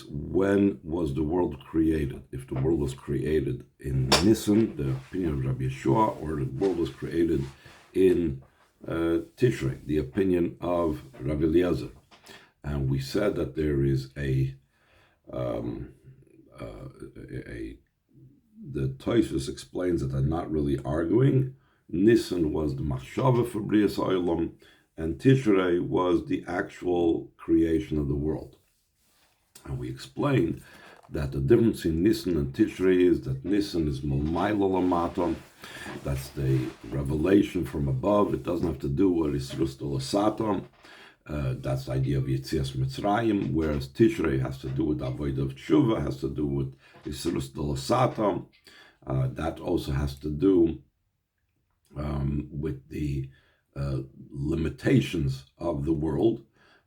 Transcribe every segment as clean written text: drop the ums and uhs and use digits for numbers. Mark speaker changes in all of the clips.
Speaker 1: when was the world created? If the world was created in Nisan, the opinion of Rabbi Yeshua, or the world was created in Tishrei, the opinion of Rabbi Eliezer. And we said that there is the Tosfos explains that they're not really arguing. Nisan was the machshava for Brias Olam, and Tishrei was the actual creation of the world. And we explained that the difference in Nisan and Tishrei is that Nisan is Malmayla Lamaton, that's the revelation from above. It doesn't have to do with Yisrus Dolasaton. That's the idea of Yetzias Mitzrayim, whereas Tishrei has to do with Avodah of Tshuva, has to do with Yisrus Dolasaton. That also has to do with the limitations of the world,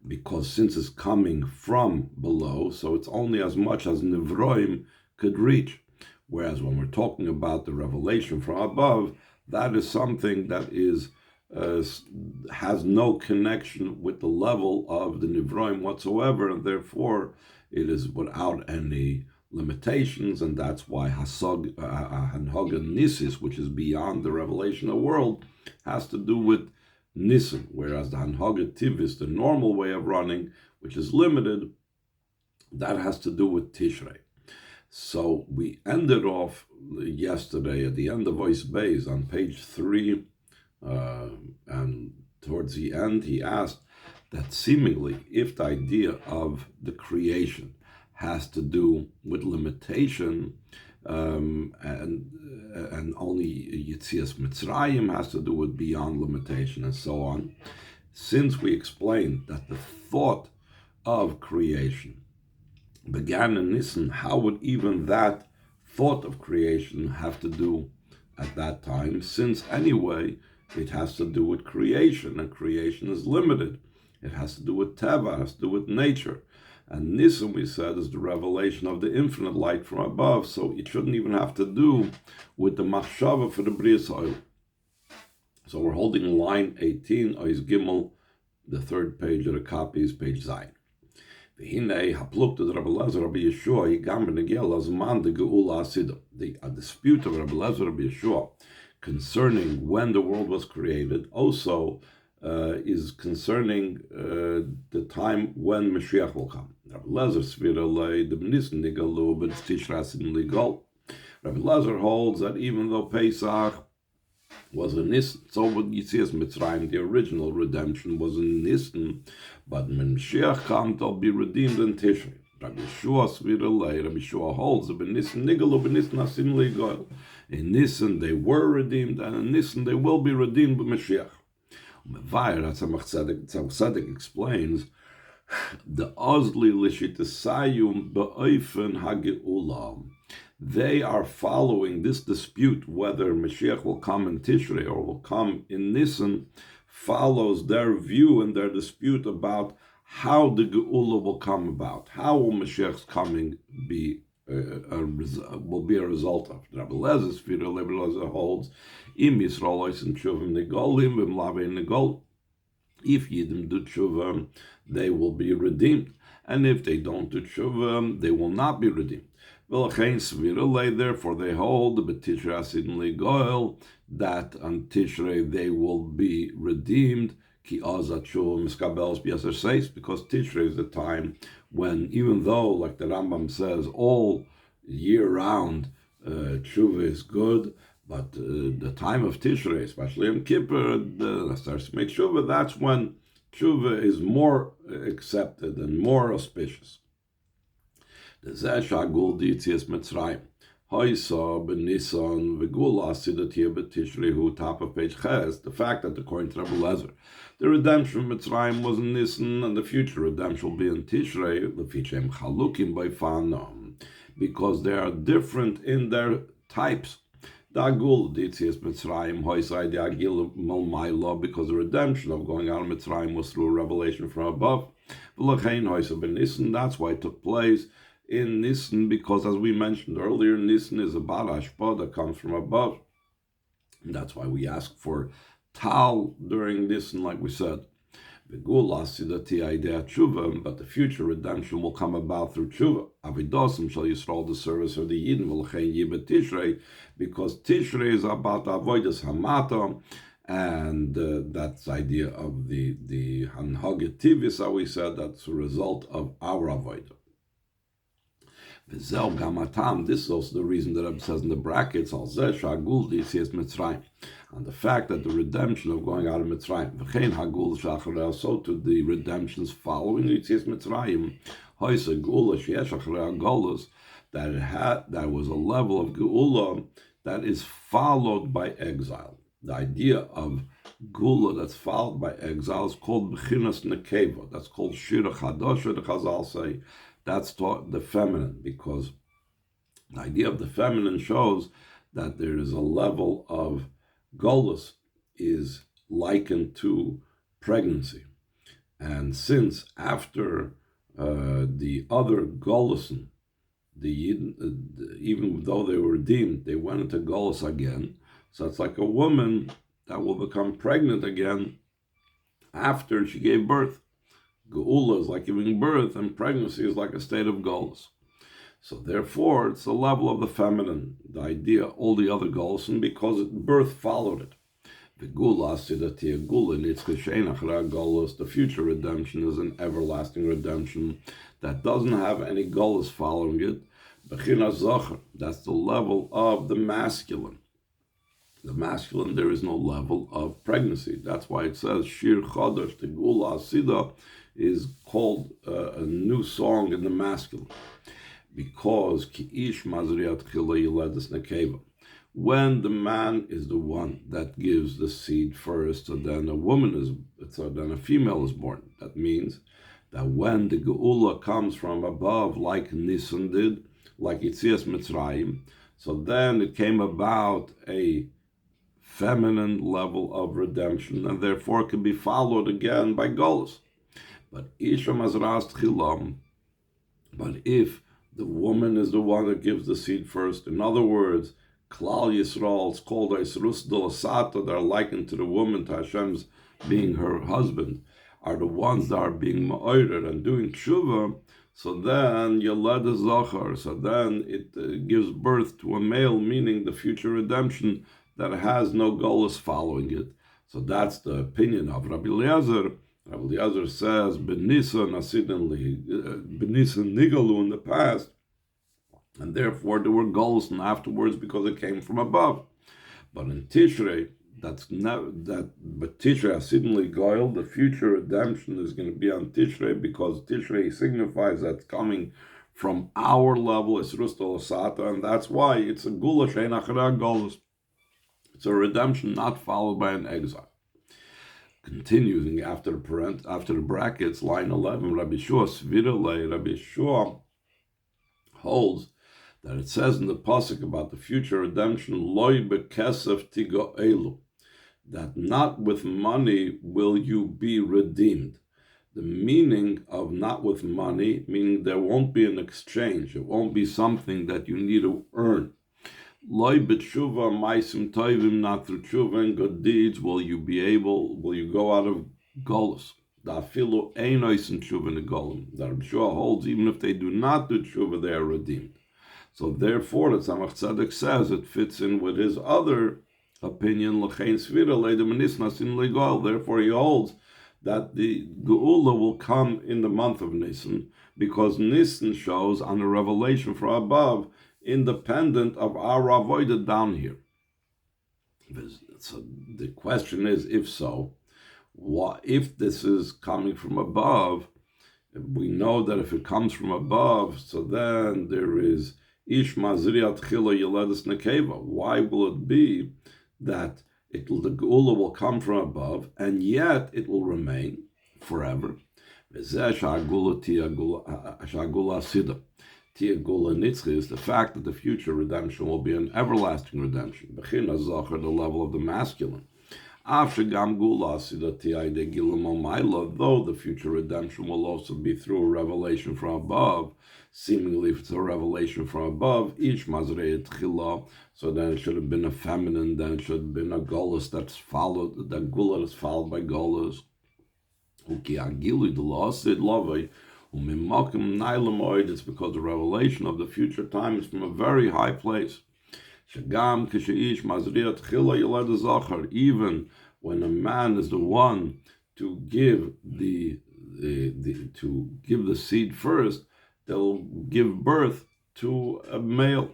Speaker 1: because since it's coming from below, so it's only as much as Nivroim could reach. Whereas when we're talking about the revelation from above, that is something that is has no connection with the level of the Nivroim whatsoever, and therefore it is without any limitations, and that's why Hanhoga Nisis, which is beyond the revelation of the world, has to do with Nisan, whereas the Hanhoga Tivis, the normal way of running, which is limited, that has to do with Tishrei. So we ended off yesterday at the end of Voice Bays on page 3, and towards the end he asked that seemingly if the idea of the creation has to do with limitation, and only Yetzias Mitzrayim has to do with beyond limitation and so on, since we explained that the thought of creation began in Nisan, how would even that thought of creation have to do at that time, since anyway it has to do with creation, and creation is limited. It has to do with Teva, it has to do with nature. And Nisan, we said, is the revelation of the infinite light from above, so it shouldn't even have to do with the machshava for the Brias Oil. So we're holding line 18, Ois Gimel, the third page of the copy is page Zayin. V'hinei hapluk to the Rabbi Eliezer, Rabbi Yeshua, Yigam b'negel azman de geula asidah. A dispute of Rabbi Eliezer, Rabbi Yeshua, concerning when the world was created, also is concerning the time when Mashiach will come. Rabbi Eliezer Sviralei the Nisan Nigalu, but it's Tishras in Ligal. Rabbi Eliezer holds that even though Pesach was a Nisan, so would Yetzias Mitzrayim, the original redemption, was in Nisan, but when Mashiach comes, they'll be redeemed in Tishrei. Rabbi Yeshua Sviralei, Rabbi Yeshua holds that Nisan Nigalu, but Nisan Asin Ligal. In Nisan they were redeemed, and in Nisan they will be redeemed by Mashiach. That's how Tzaddik explains the Ozli Lishitasayum Ba'ofen Hage'ulam. They are following this dispute whether Mashiach will come in Tishrei or will come in Nisan, follows their view and their dispute about how the Geula will come about. How will Mashiach's coming be will be a result of. Rabbi Eliezer holds Im Yisrael and Shuvim Negolim V'Mlavei Negol. If Yiddim do Tshuva, they will be redeemed, and if they don't do Tshuva, they will not be redeemed. Therefore, they hold that on Tishrei they will be redeemed. Because Tishrei is the time when, even though, like the Rambam says, all year round tshuva is good, but the time of Tishrei, especially in Kippur, starts to make tshuva, that's when tshuva is more accepted and more auspicious. The Zeshagul Yetzias Mitzrayim. Hoysa b'Nisan v'Gula asidat here b'Tishrei, top of page Ches. The fact that according to Rabbi Eliezer, the redemption of Mitzrayim was in Nisan, and the future redemption will be in Tishrei. L'fichem chalukim b'Fanam, because they are different in their types. Dagul Yetzias Mitzrayim Hoysa Agil Malmayla, because the redemption of going out of Mitzrayim was through a revelation from above. V'Lachein Hoysa b'Nisan, that's why it took place in Nisan, because as we mentioned earlier, Nisan is a bar hashpah that comes from above. And that's why we ask for Tal during Nisan, like we said. V'gula sidati idea tshuva, but the future redemption will come about through tshuva. Avidosim shall Yisrael, the service of the Yidden, v'lechein yibet Tishrei, because Tishrei is about avodas hamata, and that's the idea of the hanhaget tivis, how we said, that's a result of our avodah. This is also the reason that it says in the brackets, on the fact that the redemption of going out of Mitzrayim, so to the redemptions following Yitzias Mitzrayim, that was a level of Geula that is followed by exile. The idea of Geula that's followed by exile is called Bechinas Nekeva. That's called Shira Chadosha, the Chazal say. That's taught the feminine, because the idea of the feminine shows that there is a level of golus is likened to pregnancy. And since after the other golusin, even though they were redeemed, they went into golus again, so it's like a woman that will become pregnant again after she gave birth. Geula is like giving birth, and pregnancy is like a state of golus. So therefore, it's the level of the feminine, the idea, all the other golus, and because birth followed it. The future redemption is an everlasting redemption that doesn't have any golus following it. That's the level of the masculine. The masculine, there is no level of pregnancy. That's why it says Shir Chodesh, the Geula Asida, is called a new song in the masculine, because Ki'ish Mazriat Chila Yiledes Nekeva. When the man is the one that gives the seed first, so then then a female is born. That means that when the Geula comes from above, like Nisan did, like Yitzias Mitzrayim, so then it came about a feminine level of redemption, and therefore can be followed again by Golus. But Isha Mazras Tchilam, but if the woman is the one that gives the seed first, in other words, Klal Yisrael, it's called Yisrus Dolasata, that are likened to the woman, to Hashem's being her husband, are the ones that are being ma'ored and doing tshuva. So then Yeled Zachar, so then it gives birth to a male, meaning the future redemption that has no golus following it. So that's the opinion of Rabbi Eliezer. Rabbi Eliezer says, Benisan Nigalu in the past, and therefore there were golus afterwards because it came from above. But in Tishrei, but Tishrei Asidinli Goyal, the future redemption is going to be on Tishrei, because Tishrei signifies that's coming from our level, it's Rustal Asata, and that's why it's a Gula Shein Achara Golus. It's a redemption not followed by an exile. Continuing after the brackets, line 11, Rabbi Shua Svirale, Rabbi Shua holds that it says in the pasuk about the future redemption, Loi bekesef tigo elu, that not with money will you be redeemed. The meaning of not with money, meaning there won't be an exchange. It won't be something that you need to earn. Loi b'tshuva maisim toivim, not through tshuva and good deeds will you go out of golus. Da'afilu ein oisim tshuva negolim. That Rabbi Shua holds, even if they do not do tshuva, they are redeemed. So therefore, the Tzemach Tzedek says it fits in with his other opinion, l'chein svira leidem nisnasin legal. Therefore, he holds that the Geula will come in the month of Nisan, because Nisan shows on the revelation from above, independent of our avoided down here. So the question is, if so, if this is coming from above, we know that if it comes from above, so then there is Ish Mazriat Chila Yeledes Nekeva. Why will it be that the Geula will come from above, and yet it will remain forever? Tia Gula Nitzchi is the fact that the future redemption will be an everlasting redemption. Bechina Zachar, the level of the masculine. Though the future redemption will also be through a revelation from above, seemingly if it's a revelation from above, each Mazrei Tchila, so then it should have been a feminine, then it should have been a Golus that's followed, that Gula is followed by Golus. It's because the revelation of the future time is from a very high place. Even when a man is the one to give the seed first, they'll give birth to a male.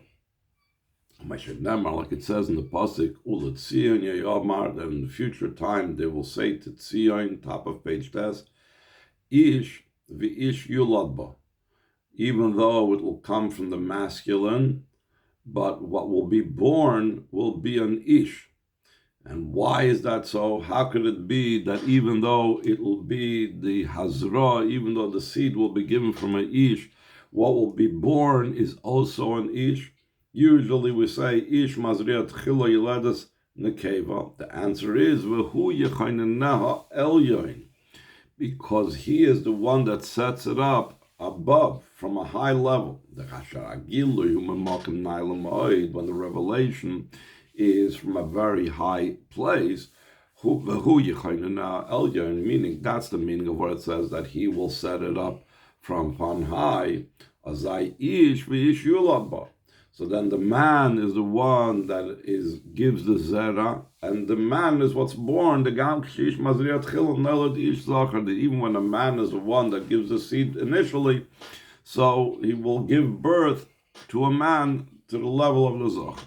Speaker 1: Like it says in the pasuk, that in the future time they will say to Tzion, top of page 10, Ish v'ish yuladba, even though it will come from the masculine, but what will be born will be an ish. And why is that so? How could it be that even though it will be the hazra, even though the seed will be given from an ish, what will be born is also an ish? Usually we say ish mazriat chila yiledas nekeva. The answer is v'hu yechainaneha elyoin, because he is the one that sets it up above, from a high level. When the revelation is from a very high place, meaning that's the meaning of what it says, that he will set it up from on high. So then the man is the one that gives the zera, and the man is what's born. That even when a man is the one that gives the seed initially, so he will give birth to a man to the level of the zach.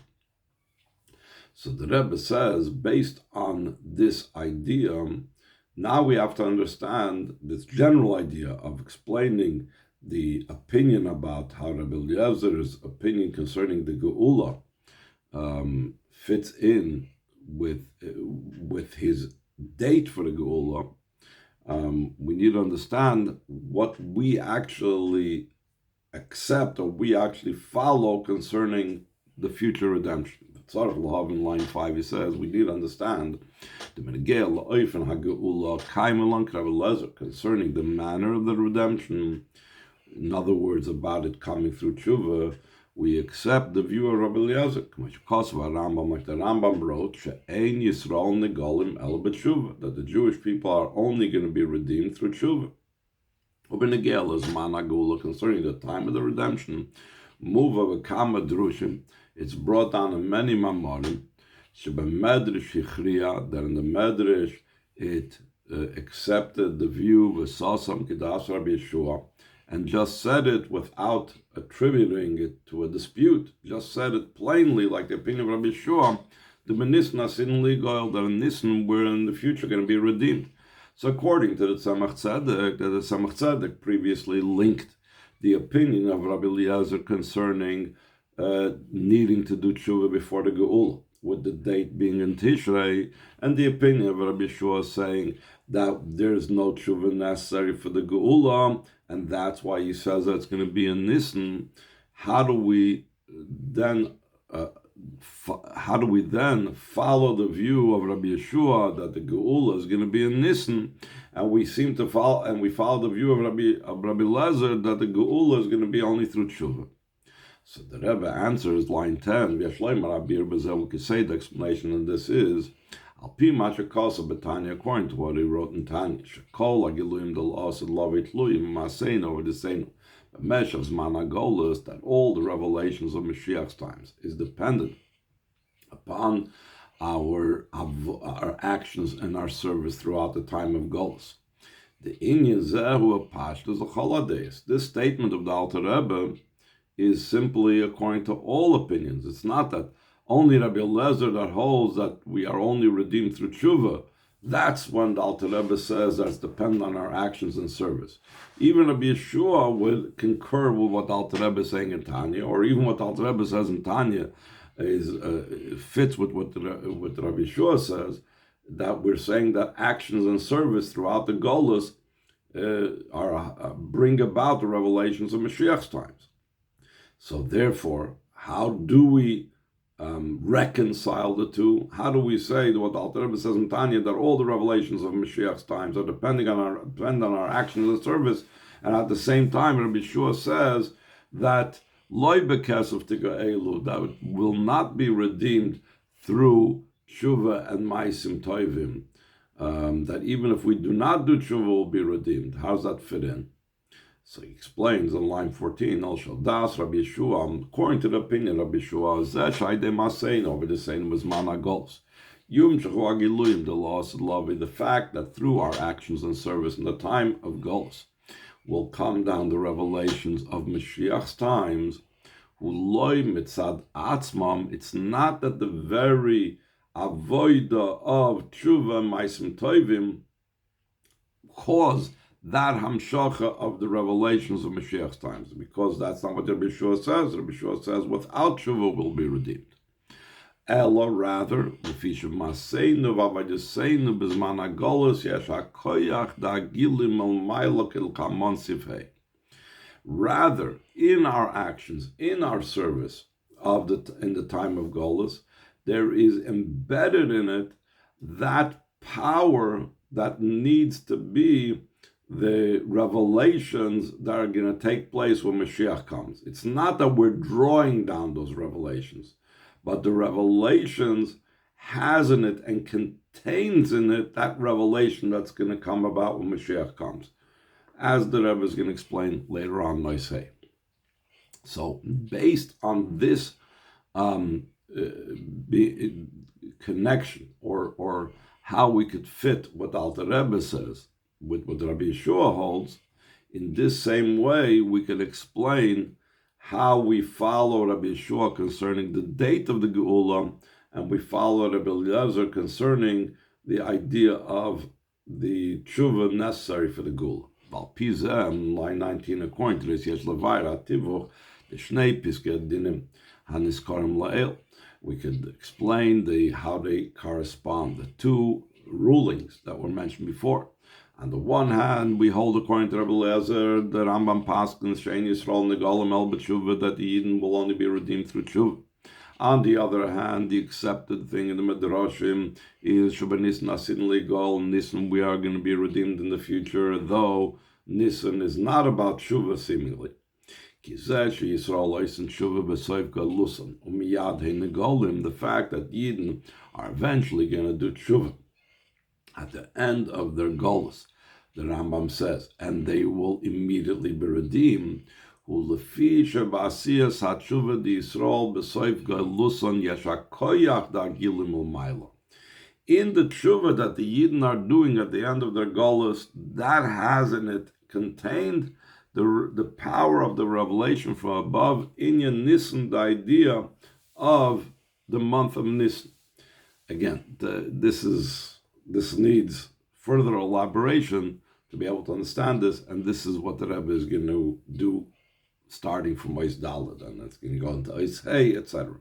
Speaker 1: So the Rebbe says, based on this idea, now we have to understand this general idea of explaining the opinion about how Rabbi Eliezer's opinion concerning the Geula fits in with his date for the Geula. We need to understand what we actually accept or we actually follow concerning the future redemption. In line 5, he says, we need to understand concerning the manner of the redemption. In other words, about it coming through tshuva, we accept the view of Rabbi Eliezer. Like the Rambam wrote, that the Jewish people are only going to be redeemed through tshuva. Concerning the time of the redemption, it's brought down in many mamorim, that in the Medrash it accepted the view of Sasam Kedas Rabbi Yeshua, and just said it without attributing it to a dispute, just said it plainly, like the opinion of Rabbi Yeshua, the Menisn Asin Ligoil, that in Nisan we're in the future going to be redeemed. So according to the Tzemach Tzedek, that the Tzemach Tzedek previously linked the opinion of Rabbi Eliezer concerning needing to do tshuva before the Geula, with the date being in Tishrei, and the opinion of Rabbi Yeshua saying that there's no tshuva necessary for the Geula, and that's why he says that it's going to be in Nisan. How do we then follow the view of Rabbi Yeshua that the Geula is going to be in Nisan, and we seem to follow the view of Rabbi Eliezer that the Geula is going to be only through tshuva? So the Rebbe answers line 10. The explanation of this is according to what he wrote in Tanya. That all the revelations of Mashiach's times is dependent upon our actions and our service throughout the time of Golus. The Inyan Zehu Pashtus Choladeis. This statement of the Alter Rebbe is simply according to all opinions. It's not that only Rabbi Eliezer that holds that we are only redeemed through tshuva. That's when the Alter Rebbe says that's dependent on our actions and service. Even Rabbi Yeshua would concur with what the Alter Rebbe is saying in Tanya, or even what the Alter Rebbe says in Tanya fits with what Rabbi Yeshua says, that we're saying that actions and service throughout the Golus bring about the revelations of Mashiach's times. So therefore, how do we reconcile the two? How do we say that what the Alter Rebbe says in Tanya, that all the revelations of Mashiach's times are depend on our actions and service, and at the same time, Rabbi Yeshua says that loy bekesef tigaelu, that will not be redeemed through tshuva and ma'asim tovim, that even if we do not do tshuva, we'll be redeemed. How does that fit in? So he explains on line 14, Al Shaldas Rabbi Yeshua, according to the opinion of Rabbi Yeshua, over the saying was mana goals. The loss of love, the fact that through our actions and service in the time of goals will come down the revelations of Mashiach's times. It's not that the very avoida of tshuva ma'asim tovim cause that hamshacha of the revelations of Mashiach's times, because that's not what Rabbi Yeshua says. Rabbi Yeshua says without tshuva will be redeemed. Ella rather, rather, in our actions, in our service in the time of Golus, there is embedded in it that power that needs to be the revelations that are going to take place when Mashiach comes. It's not that we're drawing down those revelations, but the revelations has in it and contains in it that revelation that's going to come about when Mashiach comes, as the Rebbe is going to explain later on, I say. So, based on this connection, or how we could fit what Alter Rebbe says with what Rabbi Yeshua holds, in this same way we can explain how we follow Rabbi Yeshua concerning the date of the Geula, and we follow Rabbi Eliezer concerning the idea of the tshuva necessary for the Geula. Line 19, according to this, Yesh Levaira Tivuch, the Shnei Piskei Dinim Haniskarim La'el. We could explain how they correspond, the two rulings that were mentioned before. On the one hand, we hold, according to Rabbi Eliezer, the Rambam Paskins, Shein Yisrael Negalim El B'Tshuva, that the Yidden will only be redeemed through Tshuva. On the other hand, the accepted thing in the Midrashim is Sheba Nisan Asin Legal, Nisan we are going to be redeemed in the future, though Nisan is not about Tshuva seemingly. The fact that Yidden are eventually going to do Tshuva at the end of their goals, the Rambam says, and they will immediately be redeemed. In the tshuva that the Yidden are doing at the end of their golos, that has in it contained the power of the revelation from above, Inyan Nisan, the idea of the month of Nisan. Again, this needs further elaboration to be able to understand this, and this is what the Rebbe is going to do, starting from Ois Daled, and it's going to go into Ois Hey, etc.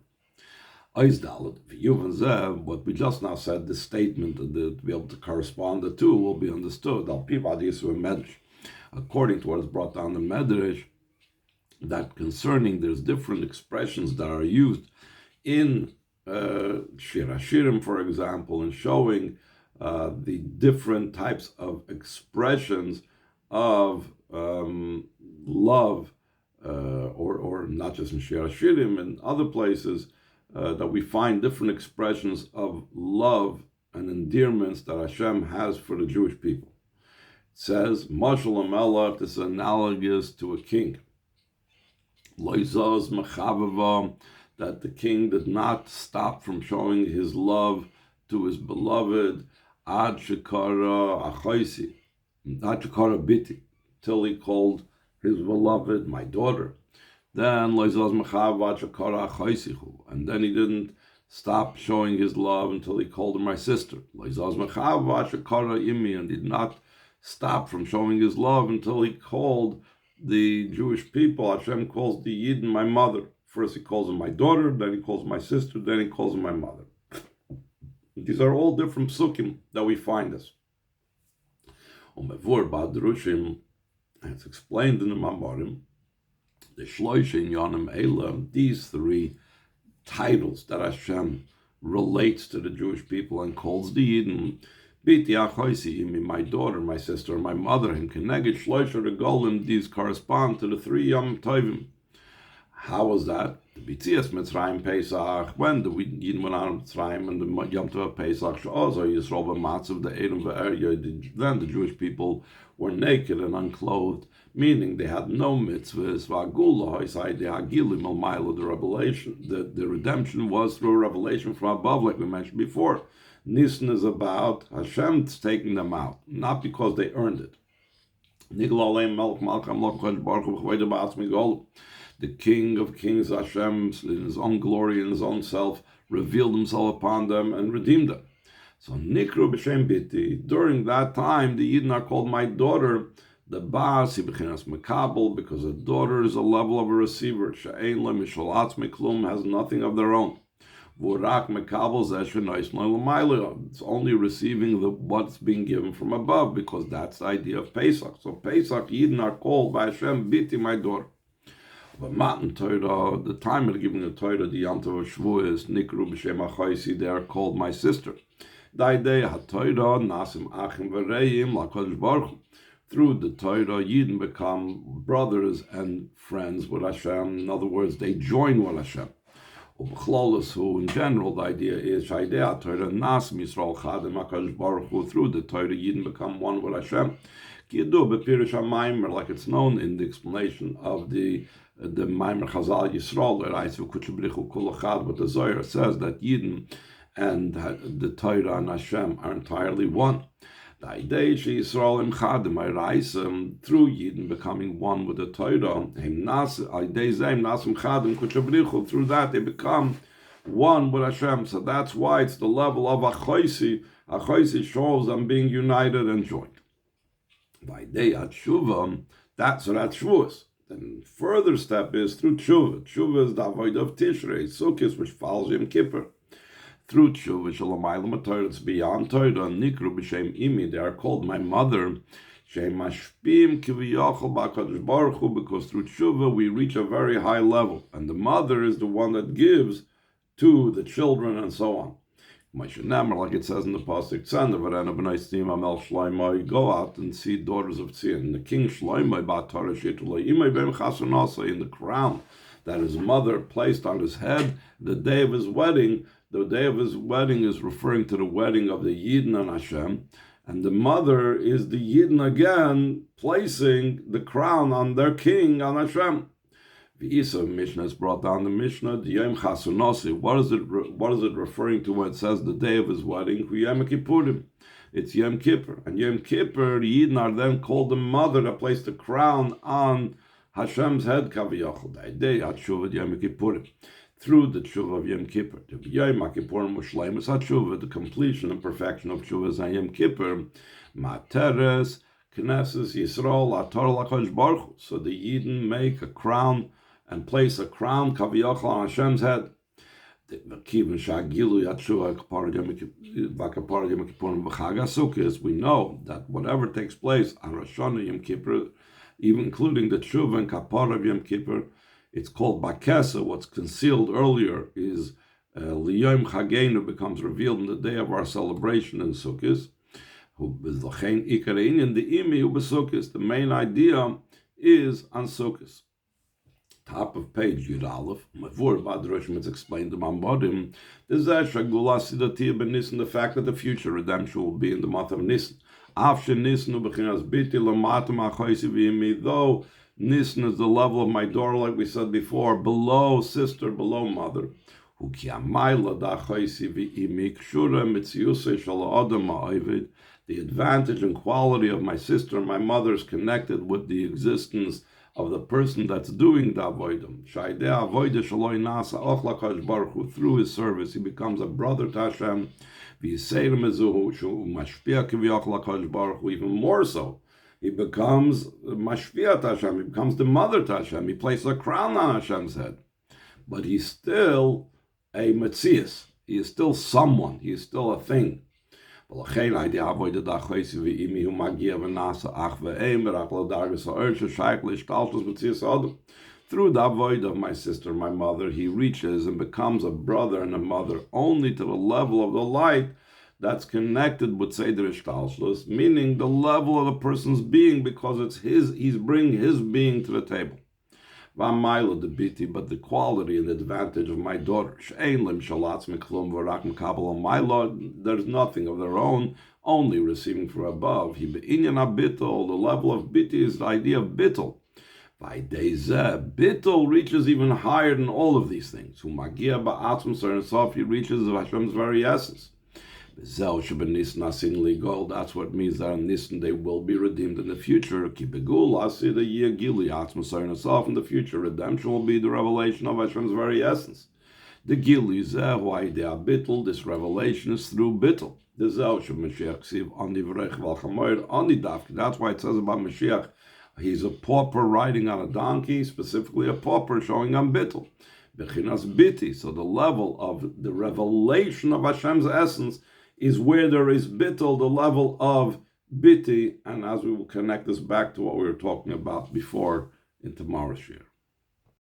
Speaker 1: Ois Daled, V'yuvan Zeh, what we just now said, the statement to be able to correspond the two will be understood. Al Pivad Yisru Medrash, according to what is brought down the Medrash, that concerning there's different expressions that are used in Shir HaShirim, for example, in showing the different types of expressions of love, or not just in Shir HaShirim, in other places, that we find different expressions of love and endearments that Hashem has for the Jewish people. It says, Mashal HaMelech, this is analogous to a king. Loizaz Mechavava, that the king did not stop from showing his love to his beloved, Ad Shekara Achaisi, Ad Shekara Biti, till he called his beloved my daughter. Then Loizaz Mechavava Ad Shekara Achaisichu, and then he didn't stop showing his love until he called her my sister. Loizaz Mechavava Ad Shekara Imi, and did not stop from showing his love until he called the Jewish people, Hashem calls the Yidden my mother. First he calls him my daughter, then he calls my sister, then he calls him my mother. These are all different psukim that we find this. It's explained in the Mamorim, the Shloishin Yonim Elam, these three titles that Hashem relates to the Jewish people and calls the Yidden, Biti Achoisi, my daughter, my sister, my mother, him Keneged Shloisha Regolim, these correspond to the three Yom Tovim. How was that? The B'tzias Mitzrayim Pesach, when the Yidden went out of Mitzrayim and the Yom Tov Pesach, also Yisrael b'matzav the Edom ve'Eryah, then the Jewish people were naked and unclothed, meaning they had no mitzvahs. The revelation, the redemption was through a revelation from above, like we mentioned before. Nisan is about Hashem taking them out, not because they earned it. The King of Kings, Hashem, in his own glory and his own self, revealed himself upon them and redeemed them. So Nikru b'shem biti. During that time, the Yidden are called my daughter. The Bas Bechinas Mekabel, because a daughter is a level of a receiver. She'ein le mishal atzmei klum, has nothing of their own. V'urak Mekabel zeh shenois lo l'maylo. It's only receiving what's being given from above, because that's the idea of Pesach. So Pesach, Yidden are called by Hashem, biti, my daughter. But Matan Torah, the time of giving the Torah, the Yom Tov of Shavuos, Nikru b'shem achoisi, they are called my sister. Through the Torah, Yidden become brothers and friends with Hashem. In other words, they join with Hashem. Who in general, the idea is through the Torah, Yidden become one with Hashem. Like it's known in the explanation of the Maimer Chazal Yisrael, but the Zohar says that Yidden and the Torah and Hashem are entirely one. The idea is Yisrael im Chadim, through Yidden becoming one with the Torah, through that they become one with Hashem. So that's why it's the level of Achoisi. Achoisi shows them being united and joined. By day at Shuvah, that's Shavuos. Then further step is through Tshuva. Tshuva is the avoid of Tishrei, Sukkot, which follows Yom Kippur. Through Tshuva, Shalamaylam Torah, it's beyond Torah, Nikru b'shem imi, they are called my mother, Shem mashpim kiviyachol b'akadosh baruch hu, because through Tshuva we reach a very high level, and the mother is the one that gives to the children and so on. Like it says in the pasuk, go out and see daughters of Tzion. The king Shlomo in the crown that his mother placed on his head the day of his wedding. The day of his wedding is referring to the wedding of the Yidden and Hashem, and the mother is the Yidden again placing the crown on their king, on Hashem. The Isa Mishnah is brought down the Mishnah, the Yom Chasunosi. What is it referring to when it says the day of his wedding? Yom Kippurim. It's Yom Kippur. And Yom Kippur, the Yidden are then called the mother that placed the crown on Hashem's head, Kaviyachol. The day at Shuvah Yom Kippurim. Through the Tshuva of Yom Kippur. The Yom Kippurim Mushleimus HaTshuva, the completion and perfection of Tshuva is on Yom Kippur. Materes, Knesses, Yisrael, Ator LaKodesh Baruch Hu. So the Yidden make a crown and place a crown Kaviyachol on Hashem's head. We know that whatever takes place on Rosh Hashanah Yom Kippur, even including the Tshuva and Kapara of Yom Kippur, it's called Bakesa. What's concealed earlier is Liyom Chagenu, becomes revealed in the day of our celebration in Sukkot. The main idea is on Sukkot. Top of page Yud Aleph, Mavur Badroshim, it's explained to Mambodim. The fact that the future redemption will be in the month of Nisan. Though Nisan is the level of my daughter, like we said before, below sister, below mother. The advantage and quality of my sister and my mother is connected with the existence of the person that's doing the avodah. Through his service, he becomes a brother to Hashem. Even more so, he becomes mashpia to Hashem. He becomes the mother to Hashem. He places a crown on Hashem's head. But he's still a metzias. He is still someone. He is still a thing. Through the avoid of my sister, my mother, he reaches and becomes a brother and a mother only to the level of the light that's connected with Seder Ishtalshlus, meaning the level of the person's being, because it's he's bringing his being to the table. V'amayla the biti, but the quality and advantage of my daughter. She'ein lim shalatz meklum v'rak mekabel my Lord, there's nothing of their own, only receiving from above. He be'inyan ha-bittul, the level of biti is the idea of bittul. Bittul reaches even higher than all of these things. He reaches Hashem's very essence. That's what means that in Nisan they will be redeemed in the future. In the future, redemption will be the revelation of Hashem's very essence. The Gili why they are bittul, this revelation is through bittul. That's why it says about Mashiach, he's a pauper riding on a donkey, specifically a pauper showing on bittul. Bechinas biti, so the level of the revelation of Hashem's essence is where there is bittul, the level of biti, and as we will connect this back to what we were talking about before in tomorrow's share.